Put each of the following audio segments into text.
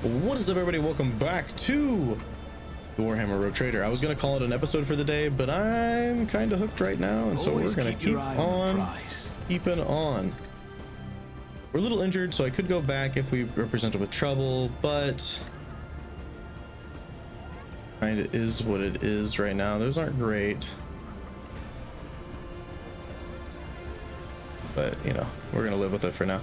What is up, everybody? Welcome back to the Warhammer Rogue Trader. I was going to call it an episode for the day, but I'm kind of hooked right now, and so we're going to keep on keeping on. We're a little injured, so I could go back if we were presented with trouble, but kind of is what it is right now. Those aren't great, but you know, we're going to live with it for now.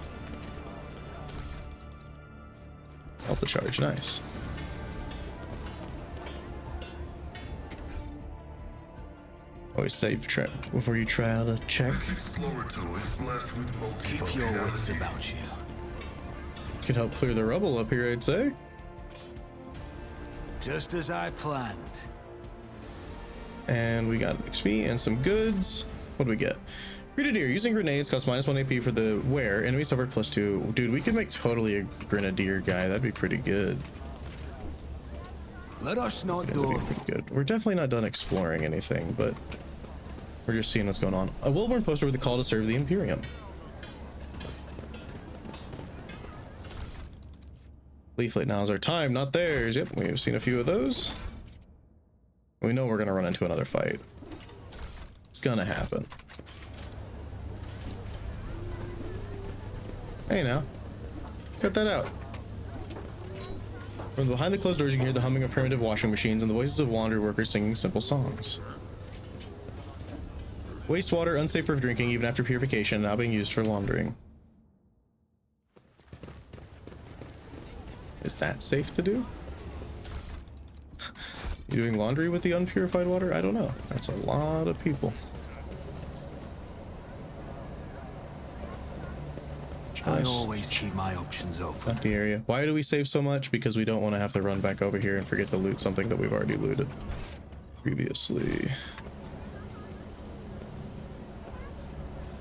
Health to charge, nice. Always save before you try out a check. Keep your wits about you. Could help clear the rubble up here, I'd say. Just as I planned. And we got XP and some goods. What do we get? Grenadier, using grenades costs -1 AP for the wear. Enemy suffer +2. Dude, we could make totally a grenadier guy. That'd be pretty good. Let us not do. Good. We're definitely not done exploring anything, but we're just seeing what's going on. A well-worn poster with the call to serve the Imperium. Leaflet, now's our time, not theirs. Yep, we've seen a few of those. We know we're gonna run into another fight. It's gonna happen. Hey now, cut that out. From behind the closed doors, you can hear the humming of primitive washing machines and the voices of laundry workers singing simple songs. Wastewater, unsafe for drinking even after purification, now being used for laundering. Is that safe to do? You doing laundry with the unpurified water? I don't know. That's a lot of people. I always keep my options open. Not the area. Why do we save so much? Because we don't want to have to run back over here and forget to loot something that we've already looted previously.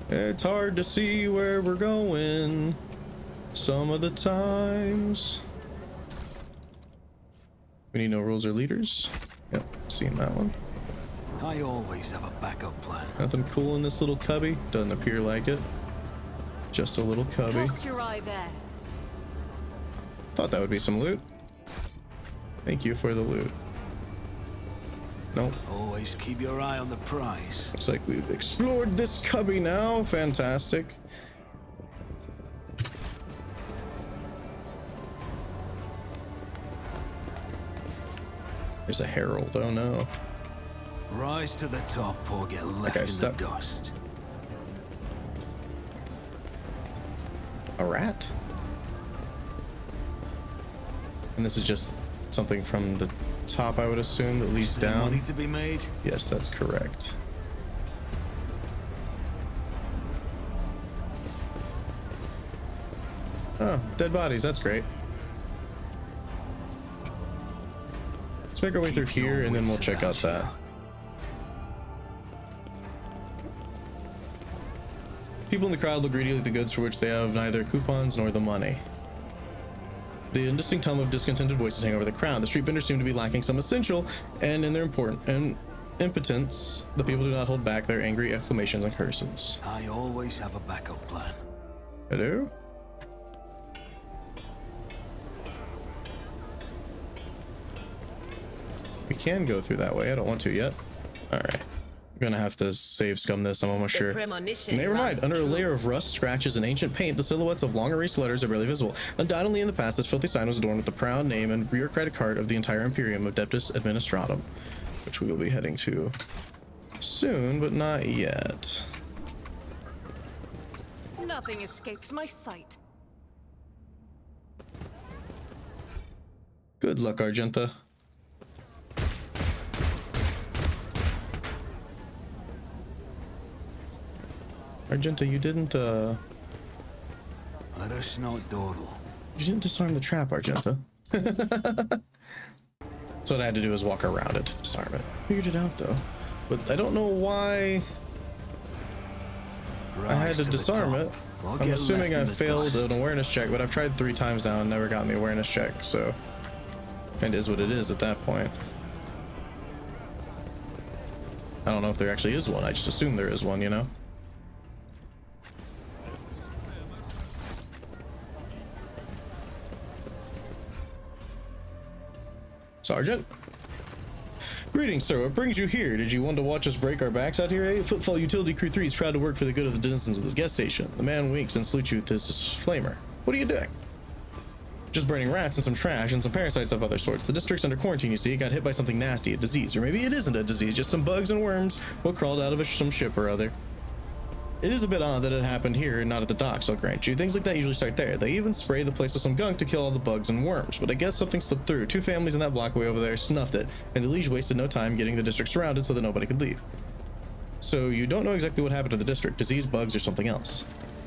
It's hard to see where we're going some of the times. We need no rules or leaders. Yep, seen that one. I always have a backup plan. Nothing cool in this little cubby. Doesn't appear like it. Just a little cubby. Cast your eye there. Thought that would be some loot. Thank you for the loot. Nope. Always keep your eye on the prize. Looks like we've explored this cubby now. Fantastic. There's a herald. Oh no. Rise to the top or get left in the dust. A rat? And this is just something from the top, I would assume, that leads down. Money to be made? Yes, that's correct. Oh, dead bodies, that's great. Let's make our way through here and then we'll check out that. People in the crowd look greedily at the goods for which they have neither coupons nor the money. The indistinct hum of discontented voices hang over the crowd. The street vendors seem to be lacking some essential, and in their impotence, the people do not hold back their angry exclamations and curses. I always have a backup plan. Hello? We can go through that way. I don't want to yet. All right. I'm gonna have to save scum this, I'm almost sure. Never mind, under a layer of rust, scratches, and ancient paint, the silhouettes of long erased letters are barely visible. Undoubtedly in the past, this filthy sign was adorned with the proud name and bureaucratic heart of the entire Imperium of Adeptus Administratum, which we will be heading to soon, but not yet. Nothing escapes my sight. Good luck, Argenta. Argenta, you didn't, Let us not dawdle. You didn't disarm the trap, Argenta. So what I had to do is walk around it to disarm it. Figured it out, though. But I don't know why I had to disarm it. I'm assuming I failed an awareness check, but I've tried 3 times now and never gotten the awareness check, so it is what it is at that point. I don't know if there actually is one. I just assume there is one, you know? Sergeant. Greetings, sir. What brings you here? Did you want to watch us break our backs out here, eh? Footfall Utility Crew 3 is proud to work for the good of the citizens of this gas station. The man winks and salutes you with his flamer. What are you doing? Just burning rats and some trash and some parasites of other sorts. The district's under quarantine, you see. It got hit by something nasty, a disease. Or maybe it isn't a disease, just some bugs and worms what crawled out of some ship or other. It is a bit odd that it happened here and not at the docks, I'll grant you. Things like that usually start there. They even spray the place with some gunk to kill all the bugs and worms. But I guess something slipped through. 2 families in that blockway over there snuffed it, and the Liege wasted no time getting the district surrounded so that nobody could leave. So you don't know exactly what happened to the district, disease, bugs, or something else?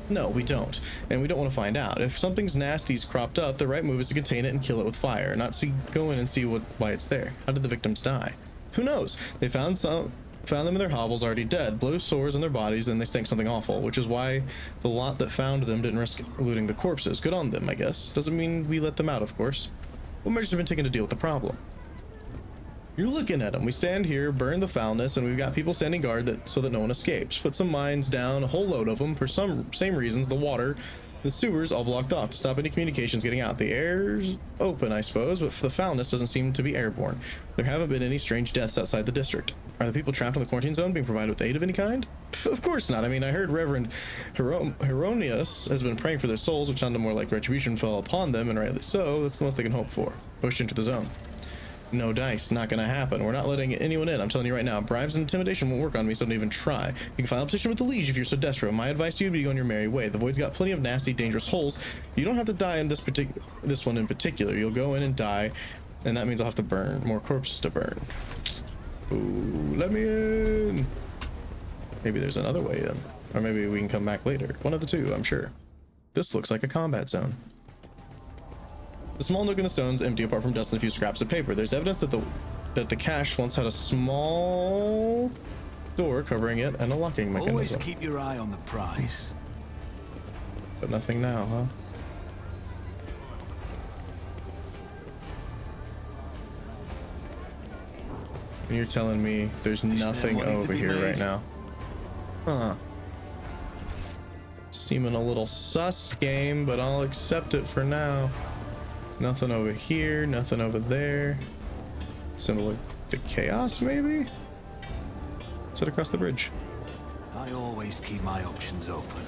No, we don't, and we don't want to find out. If something's nasty's cropped up, the right move is to contain it and kill it with fire, not go in and see why it's there. How did the victims die? Who knows? They found them in their hovels already dead, blow sores on their bodies, and they stink something awful, which is why the lot that found them didn't risk looting the corpses. Good on them, I guess. Doesn't mean we let them out, of course. What measures have been taken to deal with the problem? You're looking at them. We stand here, burn the foulness, and we've got people standing guard so that no one escapes. Put some mines down, a whole load of them, for some same reasons. The water, the sewers all blocked off to stop any communications getting out. The air's open, I suppose, but the foulness doesn't seem to be airborne. There haven't been any strange deaths outside the district. Are the people trapped in the quarantine zone being provided with aid of any kind? Of course not. I mean, I heard Reverend Hieronymus has been praying for their souls, which sounded more like retribution fell upon them, and rightly so. That's the most they can hope for. Push into the zone. No dice, not gonna happen. We're not letting anyone in, I'm telling you right now. Bribes and intimidation won't work on me, so don't even try. You can file a petition with the Liege if you're so desperate. My advice to you would be go on your merry way. The Void's got plenty of nasty, dangerous holes. You don't have to die in this one in particular. You'll go in and die, and that means I'll have to burn more corpses to burn. Ooh, let me in. Maybe there's another way in, or maybe we can come back later. One of the two, I'm sure. This looks like a combat zone. The small nook in the stone's empty apart from dust and a few scraps of paper. There's evidence that the cache once had a small door covering it and a locking mechanism. Always keep your eye on the prize. But nothing now, huh? And you're telling me there's nothing over here right now? Huh. Seeming a little sus, game, but I'll accept it for now. Nothing over here, nothing over there. Symbol of the chaos, maybe? Let's head across the bridge. I always keep my options open.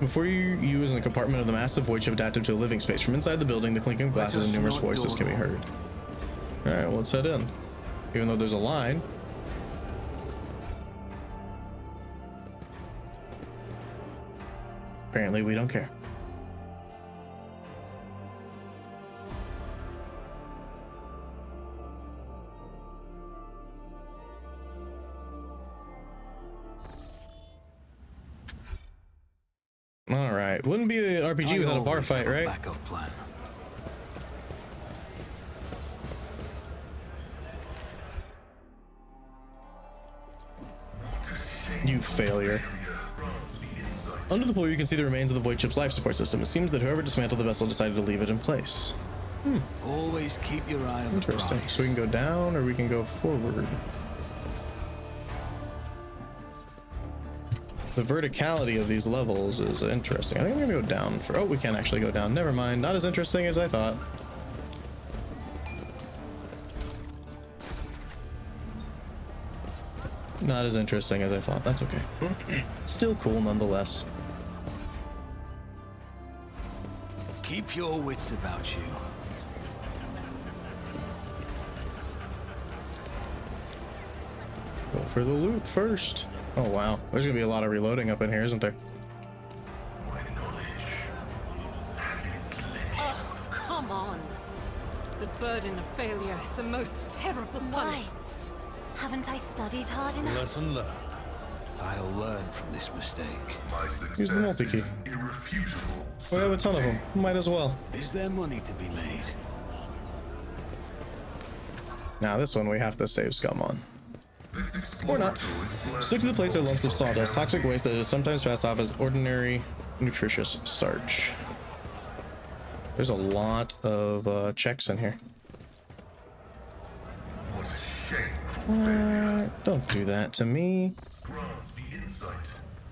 Before you is in the compartment of the massive voidship adapted to a living space. From inside the building, the clinking of glasses and numerous voices can be heard. Alright, well, let's head in. Even though there's a line. Apparently we don't care. All right, wouldn't be an RPG without a bar fight, right? Backup plan. You failure. Under the pool, you can see the remains of the void ship's life support system. It seems that whoever dismantled the vessel decided to leave it in place. Always keep your eye on the Interesting. prize. So we can go down or we can go forward. The verticality of these levels is interesting. I think I'm gonna go down for. Oh, we can actually go down. Never mind. Not as interesting as I thought. Not as interesting as I thought. That's okay. Still cool nonetheless. Keep your wits about you. Go for the loot first. Oh wow, there's gonna be a lot of reloading up in here, isn't there? Oh, come on. The burden of failure is the most terrible punishment. Haven't I studied hard enough? Lesson learned. I'll learn from this mistake. Use the multi-key. We have a ton of them. Might as well. Is there money to be made? Now this one we have to save scum on. Or not. Stick to the plates or lumps of sawdust, toxic waste that is sometimes passed off as ordinary nutritious starch. There's a lot of checks in here. What a shame. Don't do that to me.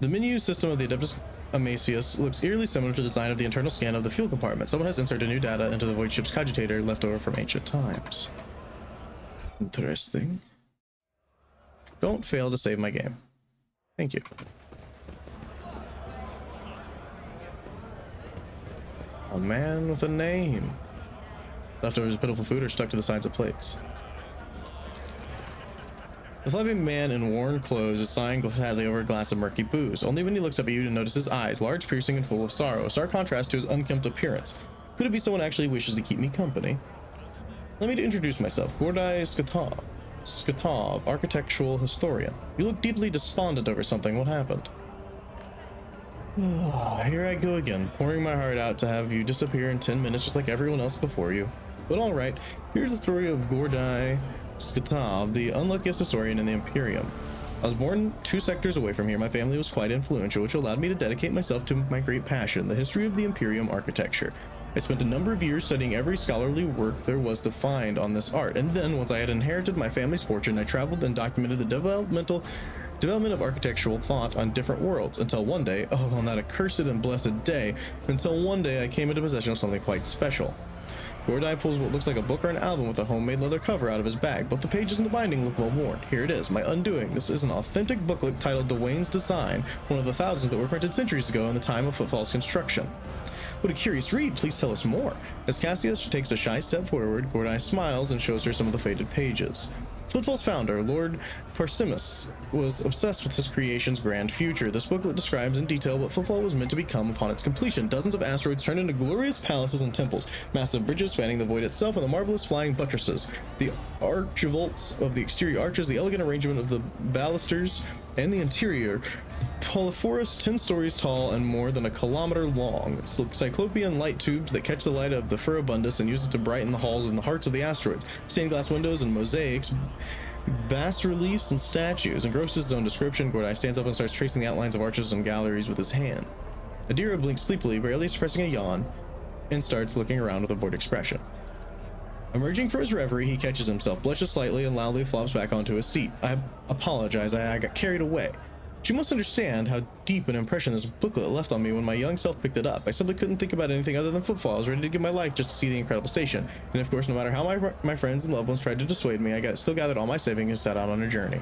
The menu system of the Adeptus Amacius looks eerily similar to the design of the internal scan of the fuel compartment. Someone has inserted new data into the voidship's cogitator left over from ancient times. Interesting. Don't fail to save my game. Thank you. A man with a name. Leftovers of pitiful food are stuck to the sides of plates. The flapping man in worn clothes is sighing sadly over a glass of murky booze. Only when he looks up at you to notice his eyes, large, piercing, and full of sorrow. A stark contrast to his unkempt appearance. Could it be someone actually wishes to keep me company? Let me introduce myself. Gordai Skatov, architectural historian. You look deeply despondent over something. What happened? Here I go again, pouring my heart out to have you disappear in 10 minutes just like everyone else before you. But alright, here's the story of Gordai Skatov, the unluckiest historian in the Imperium. I was born 2 sectors away from here. My family was quite influential, which allowed me to dedicate myself to my great passion, the history of the Imperium architecture. I spent a number of years studying every scholarly work there was to find on this art, and then once I had inherited my family's fortune, I traveled and documented the development of architectural thought on different worlds, until one day, oh, on that accursed and blessed day, I came into possession of something quite special. Gordai pulls what looks like a book or an album with a homemade leather cover out of his bag. Both the pages and the binding look well worn. Here it is, my undoing. This is an authentic booklet titled Dwayne's Design, one of the thousands that were printed centuries ago in the time of Footfall's construction. What a curious read, please tell us more. As Cassius takes a shy step forward, Gordai smiles and shows her some of the faded pages. Footfall's founder, Lord Parsimus, was obsessed with his creation's grand future. This booklet describes in detail what Footfall was meant to become upon its completion. Dozens of asteroids turned into glorious palaces and temples, massive bridges spanning the void itself, and the marvelous flying buttresses, the archivolts of the exterior arches, the elegant arrangement of the balusters, and the interior. Polyphorus 10 stories tall and more than a kilometer long. Cyclopean light tubes that catch the light of the Furibundus and use it to brighten the halls and the hearts of the asteroids. Stained glass windows and mosaics, bas-reliefs and statues. Engrossed in his own description, Gordai stands up and starts tracing the outlines of arches and galleries with his hand. Adira blinks sleepily, barely suppressing a yawn, and starts looking around with a bored expression. Emerging from his reverie, he catches himself, blushes slightly, and loudly flops back onto his seat. I apologize, I got carried away. You must understand how deep an impression this booklet left on me when my young self picked it up. I simply couldn't think about anything other than Footfall. I was ready to give my life just to see the incredible station. And of course, no matter how my friends and loved ones tried to dissuade me, I still gathered all my savings and set out on a journey.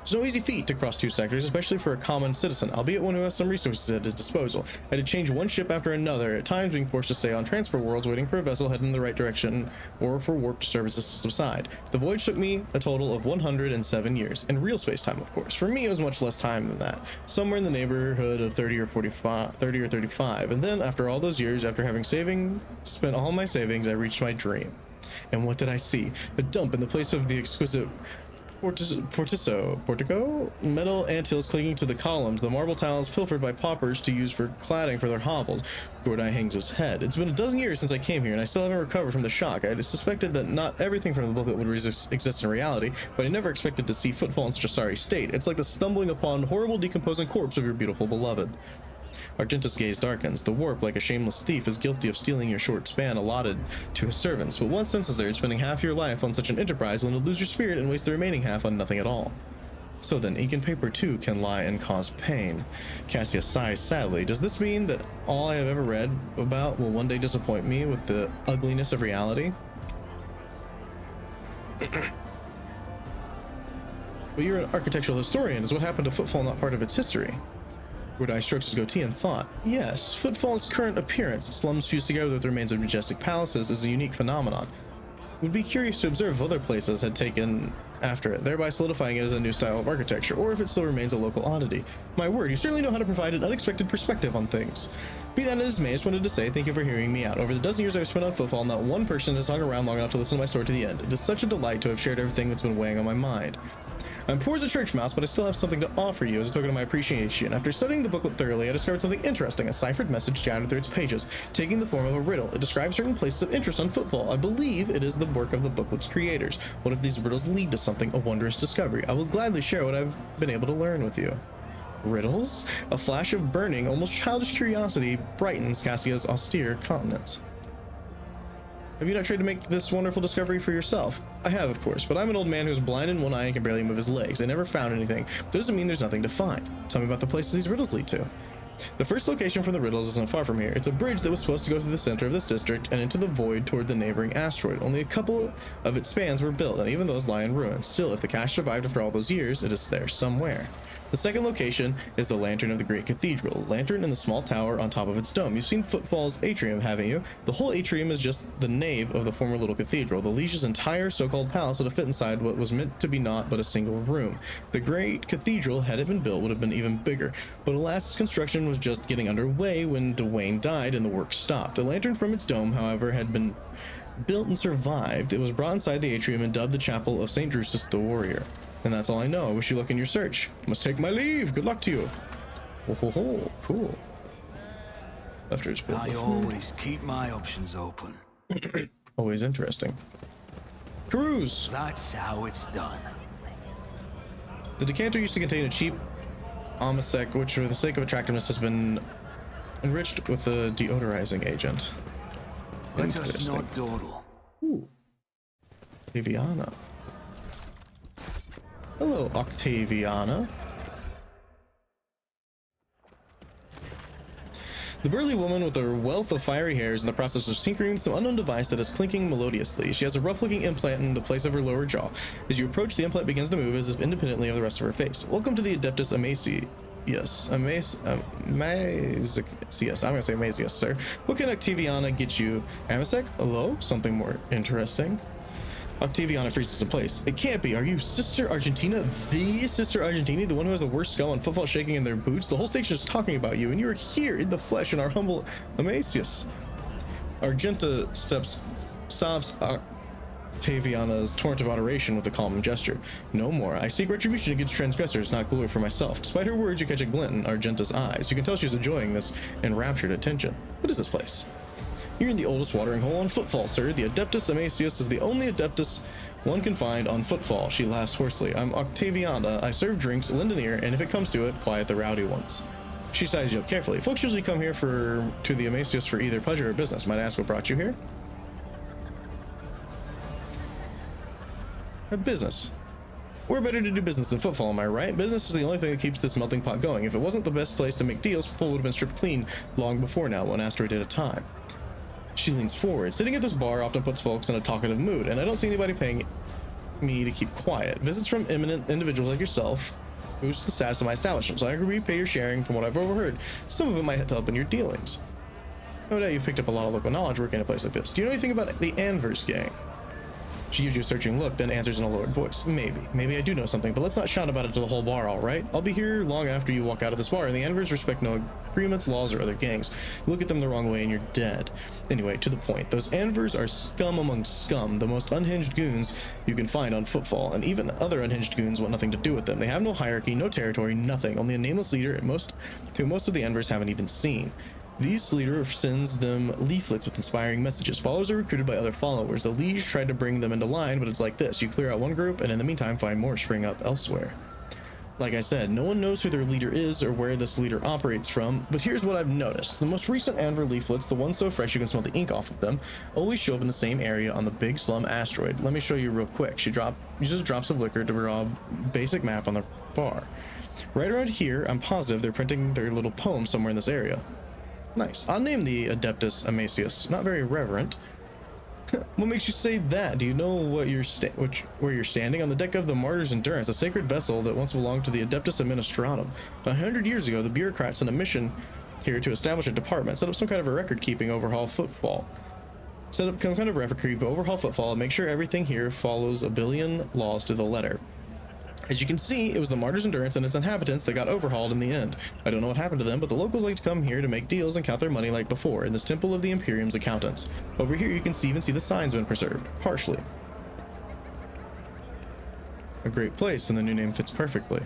It's no easy feat to cross 2 sectors, especially for a common citizen, albeit one who has some resources at his disposal. I had to change one ship after another, at times being forced to stay on transfer worlds waiting for a vessel heading in the right direction or for warp disturbances to subside. The voyage took me a total of 107 years, in real space-time of course. For me it was much less time than that, somewhere in the neighborhood of 30 or 35, and then after all those years, after having spent all my savings, I reached my dream. And what did I see? A dump in the place of the exquisite portico, metal anthills clinging to the columns, the marble tiles pilfered by paupers to use for cladding for their hovels. Gordai hangs his head. It's been a dozen years since I came here, and I still haven't recovered from the shock. I had suspected that not everything from the booklet would exist in reality, but I never expected to see Footfall in such a sorry state. It's like the stumbling upon horrible decomposing corpse of your beautiful beloved. Argentus' gaze darkens. The warp, like a shameless thief, is guilty of stealing your short span allotted to his servants, but one senses there, spending half your life on such an enterprise will lose your spirit and waste the remaining half on nothing at all. So then, ink and paper too can lie and cause pain. Cassius sighs sadly. Does this mean that all I have ever read about will one day disappoint me with the ugliness of reality? But you're an architectural historian. Is what happened to Footfall not part of its history? Gordai strokes his goatee in thought. Yes, Footfall's current appearance, slums fused together with the remains of majestic palaces, is a unique phenomenon. Would be curious to observe if other places had taken after it, thereby solidifying it as a new style of architecture, or if it still remains a local oddity. My word, you certainly know how to provide an unexpected perspective on things. Be that as it may, I just wanted to say thank you for hearing me out. Over the dozen years I've spent on Footfall, not one person has hung around long enough to listen to my story to the end. It is such a delight to have shared everything that's been weighing on my mind. I'm poor as a church mouse, but I still have something to offer you as a token of my appreciation. After studying the booklet thoroughly, I discovered something interesting, a ciphered message scattered through its pages, taking the form of a riddle. It describes certain places of interest on Footfall. I believe it is the work of the booklet's creators. What if these riddles lead to something, a wondrous discovery? I will gladly share what I've been able to learn with you. Riddles? A flash of burning, almost childish curiosity brightens Cassia's austere countenance. Have you not tried to make this wonderful discovery for yourself? I have, of course, but I'm an old man who's blind in one eye and can barely move his legs. I never found anything. That doesn't mean there's nothing to find. Tell me about the places these riddles lead to. The first location from the riddles isn't far from here. It's a bridge that was supposed to go through the center of this district and into the void toward the neighboring asteroid. Only a couple of its spans were built, and even those lie in ruins. Still, if the cache survived after all those years, it is there somewhere. The second location is the Lantern of the Great Cathedral. Lantern in the small tower on top of its dome. You've seen Footfall's atrium, haven't you? The whole atrium is just the nave of the former little cathedral. The Liege's entire so-called palace would have fit inside what was meant to be naught but a single room. The Great Cathedral, had it been built, would have been even bigger. But alas, its construction was just getting underway when Dwayne died and the work stopped. The lantern from its dome, however, had been built and survived. It was brought inside the atrium and dubbed the Chapel of St. Drusus the Warrior. And that's all I know. I wish you luck in your search. Must take my leave. Good luck to you. Oh, ho, ho. Cool. After it's built. I always keep my options open. Always interesting. Cruise. That's how it's done. The decanter used to contain a cheap Amasec, which for the sake of attractiveness has been enriched with a deodorizing agent. Let us not dawdle. Ooh. Octaviana. Hello, Octaviana. The burly woman with her wealth of fiery hair is in the process of tinkering with some unknown device that is clinking melodiously. She has a rough-looking implant in the place of her lower jaw. As you approach, the implant begins to move as if independently of the rest of her face. Welcome to the Adeptus Amaci. Yes, yes, I'm gonna say Amazius, sir. What can Octaviana get you? Amasec? Hello? Something more interesting. Octaviana freezes in place. It can't be. Are you Sister Argentina? The Sister Argentina? The one who has the worst skull and footfall shaking in their boots? The whole station is talking about you, and you are here in the flesh in our humble Amazius. Argenta stops Octaviana's torrent of adoration with a calm gesture. No more. I seek retribution against transgressors, not glory for myself. Despite her words, you catch a glint in Argenta's eyes. You can tell she's enjoying this enraptured attention. What is this place? You're in the oldest watering hole on Footfall, sir. The Adeptus Amazius is the only Adeptus one can find on Footfall. She laughs hoarsely. I'm Octaviana. I serve drinks, lend an ear, and if it comes to it, quiet the rowdy ones. She sizes you up carefully. Folks usually come here to the Amazius for either pleasure or business. Might I ask what brought you here? A business. We're better to do business than Footfall, am I right? Business is the only thing that keeps this melting pot going. If it wasn't the best place to make deals, Footfall would have been stripped clean long before now, one asteroid at a time. She leans forward. Sitting at this bar often puts folks in a talkative mood, and I don't see anybody paying me to keep quiet. Visits from eminent individuals like yourself boost the status of my establishment, so I agree to pay your sharing. From what I've overheard, some of it might help in your dealings. No doubt you've picked up a lot of local knowledge working in a place like this. Do you know anything about the Anvers gang? She gives you a searching look, then answers in a lowered voice. Maybe I do know something, but let's not shout about it to the whole bar, all right? I'll be here long after you walk out of this bar, and the Anvers respect no agreements, laws, or other gangs. You look at them the wrong way and you're dead. Anyway, to the point. Those Anvers are scum among scum, the most unhinged goons you can find on Footfall, and even other unhinged goons want nothing to do with them. They have no hierarchy, no territory, nothing. Only a nameless leader, who most of the Anvers haven't even seen. This leader sends them leaflets with inspiring messages. Followers are recruited by other followers. The Liege tried to bring them into line, but it's like this. You clear out one group, and in the meantime, find more spring up elsewhere. Like I said, no one knows who their leader is or where this leader operates from, but here's what I've noticed. The most recent Anver leaflets, the ones so fresh you can smell the ink off of them, always show up in the same area on the big slum asteroid. Let me show you real quick. She uses drops of liquor to draw a basic map on the bar. Right around here, I'm positive they're printing their little poem somewhere in this area. Nice. I'll name the Adeptus Amazius. Not very reverent. What makes you say that? Do you know where you're standing? On the deck of the Martyr's Endurance, a sacred vessel that once belonged to the Adeptus Administratum. 100 years ago, the bureaucrats sent a mission here to establish a department, set up some kind of a record-keeping overhaul Footfall. Overhaul Footfall and make sure everything here follows a billion laws to the letter. As you can see, it was the Martyr's Endurance and its inhabitants that got overhauled in the end. I don't know what happened to them, but the locals like to come here to make deals and count their money like before, in this temple of the Imperium's accountants. Over here you can even see the signs been preserved, partially. A great place, and the new name fits perfectly.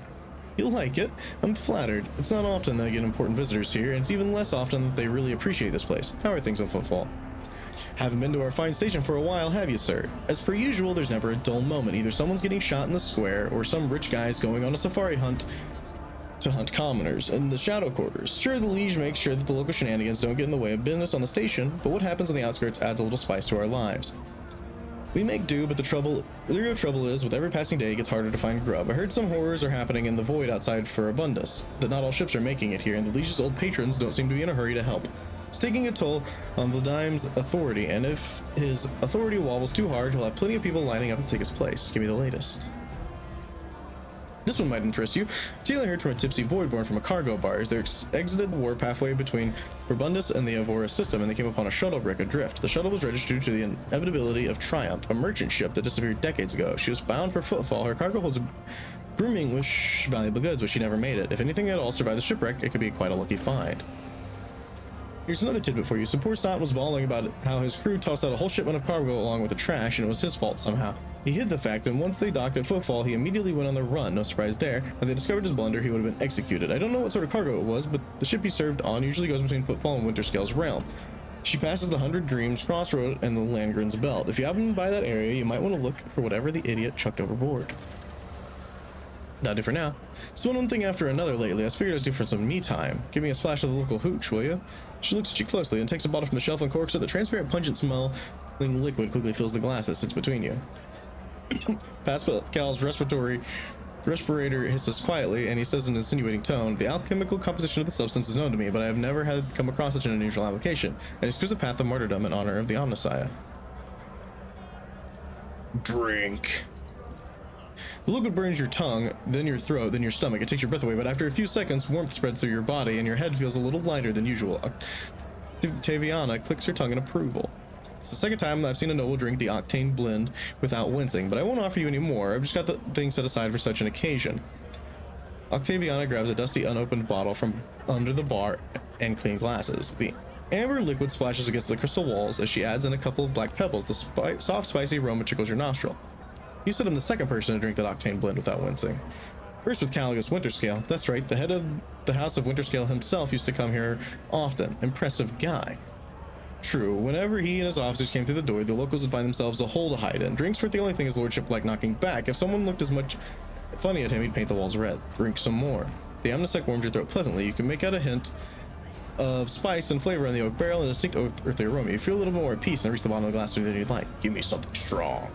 You'll like it. I'm flattered. It's not often that I get important visitors here, and it's even less often that they really appreciate this place. How are things on Footfall? Haven't been to our fine station for a while, have you, sir? As per usual, there's never a dull moment. Either someone's getting shot in the square, or some rich guy's going on a safari hunt to hunt commoners in the shadow quarters. Sure, the liege makes sure that the local shenanigans don't get in the way of business on the station, but what happens on the outskirts adds a little spice to our lives. We make do, but the real trouble is, with every passing day, it gets harder to find grub. I heard some horrors are happening in the void outside for Abundus, that not all ships are making it here, and the liege's old patrons don't seem to be in a hurry to help. It's taking a toll on Vladime's authority, and if his authority wobbles too hard, he'll have plenty of people lining up to take his place. Give me the latest. This one might interest you. Taylor heard from a tipsy voidborn from a cargo bar as they exited the warp halfway between Abundus and the Avora system, and they came upon a shuttle wreck adrift. The shuttle was registered to the inevitability of Triumph, a merchant ship that disappeared decades ago. She was bound for Footfall. Her cargo holds brimming with valuable goods, but she never made it. If anything at all survived the shipwreck, it could be quite a lucky find. Here's another tidbit for you. Some poor sot was bawling about how his crew tossed out a whole shipment of cargo along with the trash, and it was his fault somehow. He hid the fact, and once they docked at Footfall, he immediately went on the run. No surprise there. When they discovered his blunder, he would have been executed. I don't know what sort of cargo it was, but the ship he served on usually goes between Footfall and Winterscale's realm. She passes the 100 Dreams crossroad and the Landgren's belt. If you happen by that area, you might want to look for whatever the idiot chucked overboard. Not do for now. It's one thing after another lately. I figured I was due for some me time. Give me a splash of the local hooch, will you? She looks at you closely and takes a bottle from the shelf and corks it. The transparent, pungent smelling liquid quickly fills the glass that sits between you. Pascal's respirator hisses quietly, and he says in an insinuating tone, "The alchemical composition of the substance is known to me, but I have never had come across such an unusual application, and it screws a path of martyrdom in honor of the Omnissiah." Drink. The liquid burns your tongue, then your throat, then your stomach. It takes your breath away, but after a few seconds, warmth spreads through your body, and your head feels a little lighter than usual. Taviana clicks her tongue in approval. It's the second time I've seen a noble drink the octane blend without wincing, but I won't offer you any more. I've just got the thing set aside for such an occasion. Octaviana grabs a dusty, unopened bottle from under the bar and clean glasses. The amber liquid splashes against the crystal walls as she adds in a couple of black pebbles. The soft, spicy aroma tickles your nostril. You said I'm the second person to drink that octane blend without wincing. First with Caligus Winterscale. That's right, the head of the House of Winterscale himself used to come here often. Impressive guy. True, whenever he and his officers came through the door, the locals would find themselves a hole to hide in. Drinks weren't the only thing his lordship liked knocking back. If someone looked as much funny at him, he'd paint the walls red. Drink some more. The amnestic warms your throat pleasantly. You can make out a hint of spice and flavor on the oak barrel and a distinct earthy aroma. You feel a little more at peace and reach the bottom of the glass sooner than you'd like. Give me something strong.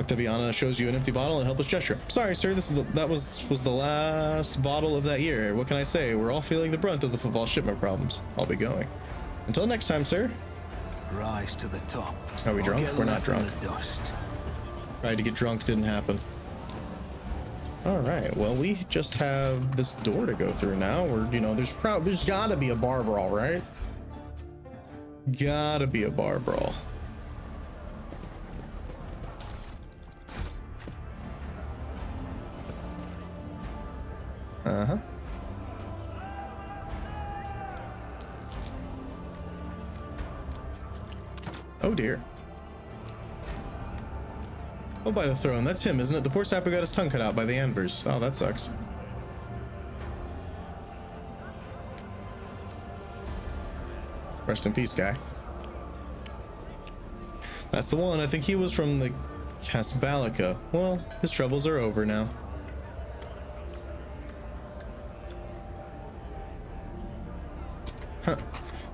Octaviana shows you an empty bottle and a helpless gesture. Sorry, sir, that was the last bottle of that year. What can I say? We're all feeling the brunt of the football shipment problems. I'll be going. Until next time, sir. Rise to the top. Are we drunk? We're not drunk. Dust. Tried to get drunk, didn't happen. All right. Well, we just have this door to go through now. There's gotta be a bar brawl, right? Gotta be a bar brawl. Uh-huh. Oh dear. Oh, by the throne. That's him, isn't it? The poor sapper got his tongue cut out by the anvers. Oh, that sucks. Rest in peace, guy. That's the one. I think he was from the Casbalica. Well, his troubles are over now. Huh.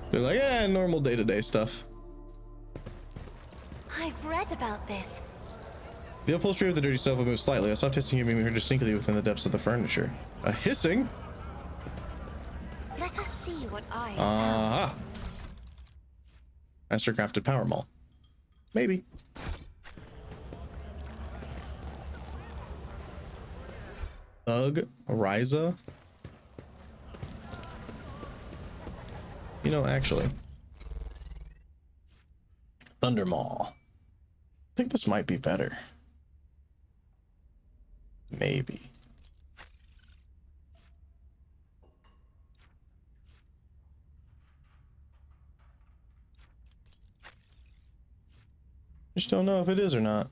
They're like, yeah, normal day-to-day stuff. I've read about this. The upholstery of the dirty sofa moves slightly. A soft hissing can be heard distinctly within the depths of the furniture. A hissing? Let us see what I Aha. Mastercrafted power mall. Maybe. Riza. You know, actually. Thunder Mall. I think this might be better. Maybe. Just don't know if it is or not.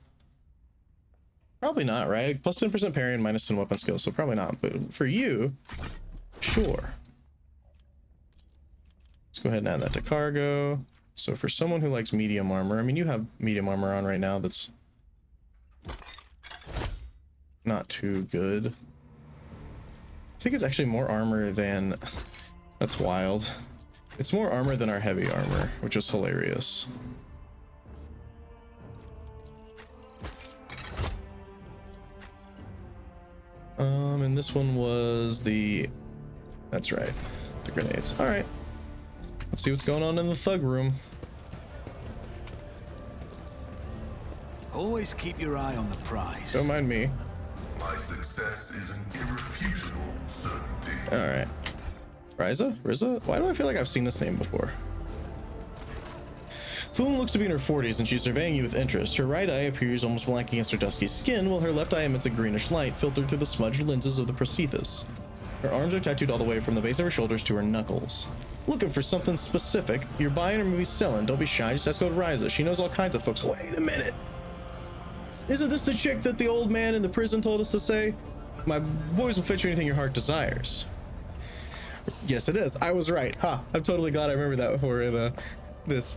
Probably not, right? Plus 10% parry and minus 10 weapon skills, so probably not. But for you, sure. Let's go ahead and add that to cargo. So for someone who likes medium armor, I mean, you have medium armor on right now that's not too good. I think it's actually more armor than... That's wild. It's more armor than our heavy armor, which is hilarious. And this one was the... That's right. The grenades. All right. Let's see what's going on in the thug room. Always keep your eye on the prize. Don't mind me. My success is an irrefutable certainty. All right. Riza? Why do I feel like I've seen this name before? The woman looks to be in her 40s and she's surveying you with interest. Her right eye appears almost black against her dusky skin, while her left eye emits a greenish light filtered through the smudged lenses of the prosthesis. Her arms are tattooed all the way from the base of her shoulders to her knuckles. Looking for something specific? You're buying or maybe selling. Don't be shy, just ask out Riza. She knows all kinds of folks. Wait a minute. Isn't this the chick that the old man in the prison told us to say? My boys will fit you anything your heart desires. Yes, it is. I was right. Ha! I'm totally glad I remember that before in this.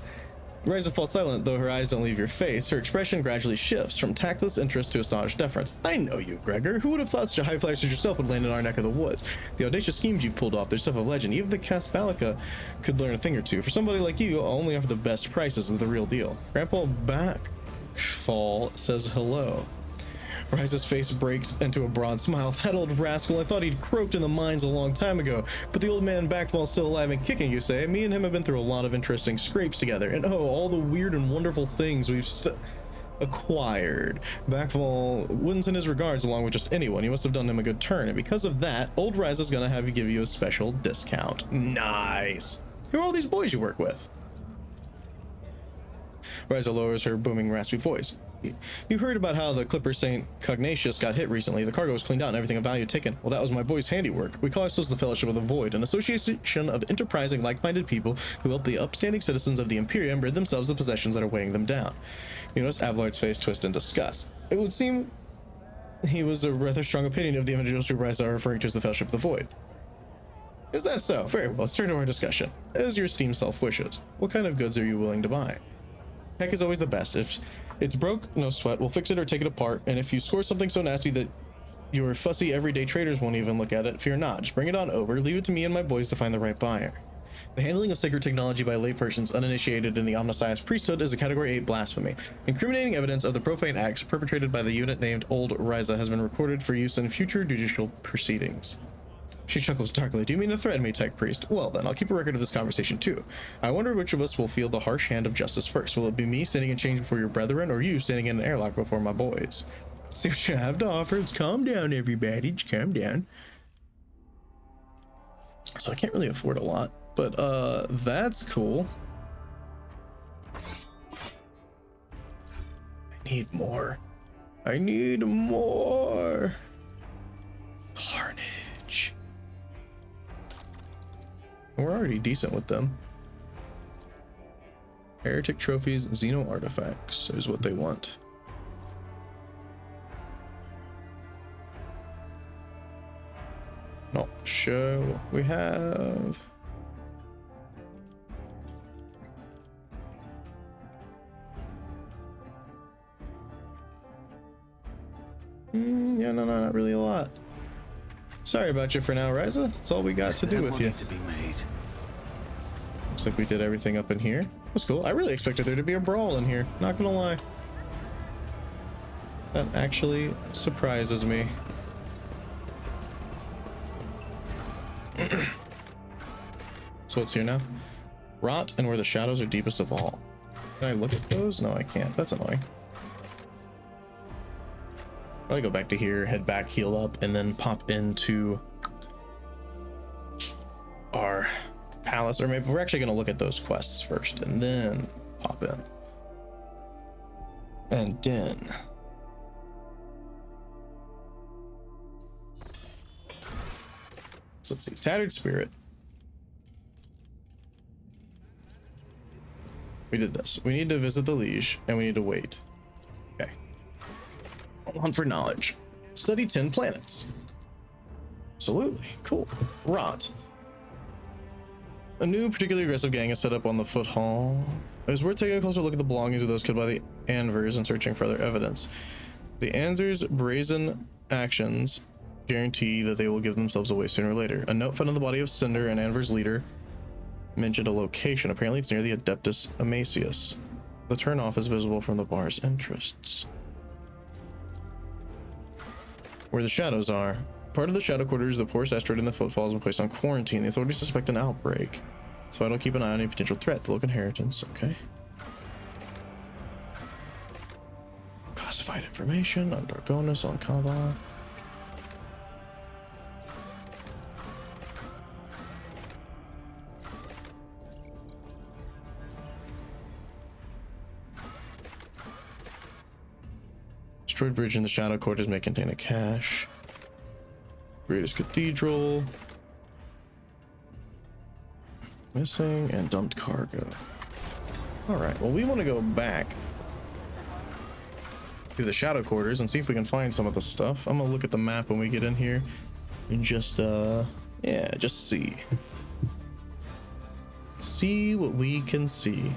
Riza falls silent, though her eyes don't leave your face. Her expression gradually shifts from tactless interest to astonished deference. I know you, Gregor. Who would have thought such a high flyer as yourself would land in our neck of the woods? The audacious schemes you've pulled off, they're stuff of legend. Even the Casbalica could learn a thing or two. For somebody like you, I'll only offer the best prices of the real deal. Grandpa Backfall says hello. Riza's face breaks into a broad smile. That old rascal, I thought he'd croaked in the mines a long time ago, but the old man Backfall's still alive and kicking, you say? Me and him have been through a lot of interesting scrapes together, and oh, all the weird and wonderful things we've acquired. Backfall wouldn't send his regards along with just anyone. You must have done him a good turn, and because of that, old Riza's gonna have you give you a special discount. Nice. Who are all these boys you work with? Riza lowers her booming, raspy voice. You heard about how the clipper St. Cognatius got hit recently. The cargo was cleaned out and everything of value taken. Well, that was my boy's handiwork. We call ourselves the Fellowship of the Void, an association of enterprising, like-minded people who help the upstanding citizens of the Imperium rid themselves of possessions that are weighing them down. You notice Avalard's face twist in disgust. It would seem he was a rather strong opinion of the individuals who Riza are referring to as the Fellowship of the Void. Is that so? Very well, let's turn to our discussion. As your esteemed self wishes, what kind of goods are you willing to buy? Heck is always the best. If it's broke, no sweat. We'll fix it or take it apart. And if you score something so nasty that your fussy everyday traders won't even look at it, fear not. Just bring it on over. Leave it to me and my boys to find the right buyer. The handling of sacred technology by laypersons uninitiated in the Omniscience priesthood is a Category 8 blasphemy. Incriminating evidence of the profane acts perpetrated by the unit named Old Riza has been recorded for use in future judicial proceedings. She chuckles darkly. Do you mean to threaten me, Tech Priest? Well then, I'll keep a record of this conversation too. I wonder which of us will feel the harsh hand of justice first. Will it be me standing in change before your brethren, or you standing in an airlock before my boys? See what you have to offer. It's calm down, everybody. Just calm down. So I can't really afford a lot, but that's cool. I need more. I need more. Carnage. We're already decent with them. Heretic trophies, Xeno artifacts is what they want. Not sure what we have. Yeah, no, not really a lot. Sorry about you for now, Riza. That's all we got to do with you. To be made. Looks like we did everything up in here. That's cool. I really expected there to be a brawl in here. Not gonna lie. That actually surprises me. So what's here now? Rot and where the shadows are deepest of all. Can I look at those? No, I can't. That's annoying. Probably go back to here, head back, heal up, and then pop into our palace. Or maybe we're actually going to look at those quests first and then pop in. And then so let's see. Tattered Spirit. We did this. We need to visit the liege and we need to wait. Okay. Hunt for knowledge. Study 10 planets. Absolutely. Cool. Rot. A new, particularly aggressive gang is set up on the foot hall. It was worth taking a closer look at the belongings of those killed by the Anvers and searching for other evidence. The Anvers' brazen actions guarantee that they will give themselves away sooner or later. A note found in the body of Cinder and Anver's leader mentioned a location. Apparently it's near the Adeptus Amacius. The turnoff is visible from the bar's entrance. Where the shadows are. Part of the shadow quarters, the poorest asteroid in the footfall, has been placed on quarantine. The authorities suspect an outbreak. It's vital to keep an eye on any potential threat. The Local Inheritance. Okay. Classified information on Dargonus, on Kava. Destroyed bridge in the shadow quarters may contain a cache. Greatest cathedral. Missing and dumped cargo. All right, well, we want to go back to the shadow quarters and see if we can find some of the stuff. I'm gonna look at the map when we get in here and just yeah, just see what we can see.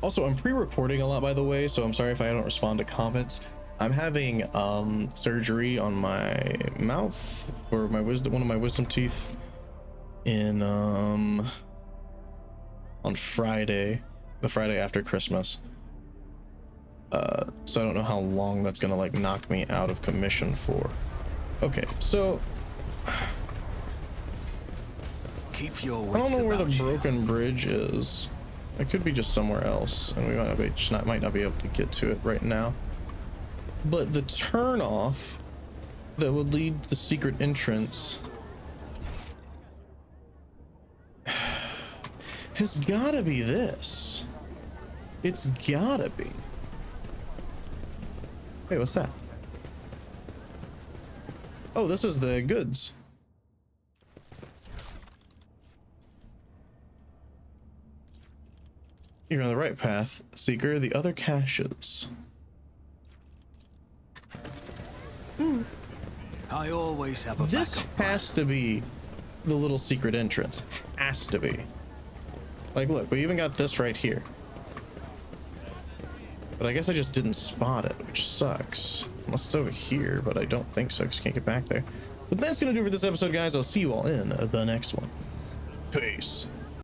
Also, I'm pre-recording a lot, by the way, so I'm sorry if I don't respond to comments. I'm having surgery on my mouth or my one of my wisdom teeth in on Friday, the Friday after Christmas. So I don't know how long that's gonna like knock me out of commission for. Okay, so keep your I don't know where the wits about you. broken bridge is. It could be just somewhere else, and we might not be able to get to it right now. But the turnoff that would lead to the secret entrance has gotta be this. It's gotta be. Hey, what's that? Oh, this is the goods. You're on the right path, Seeker. The other caches. I always have a This backup has to be the little secret entrance. Has to be. Like, look, we even got this right here. But I guess I just didn't spot it, which sucks. Unless it's over here, but I don't think so, because you can't get back there. But that's gonna do it for this episode, guys. I'll see you all in the next one. Peace.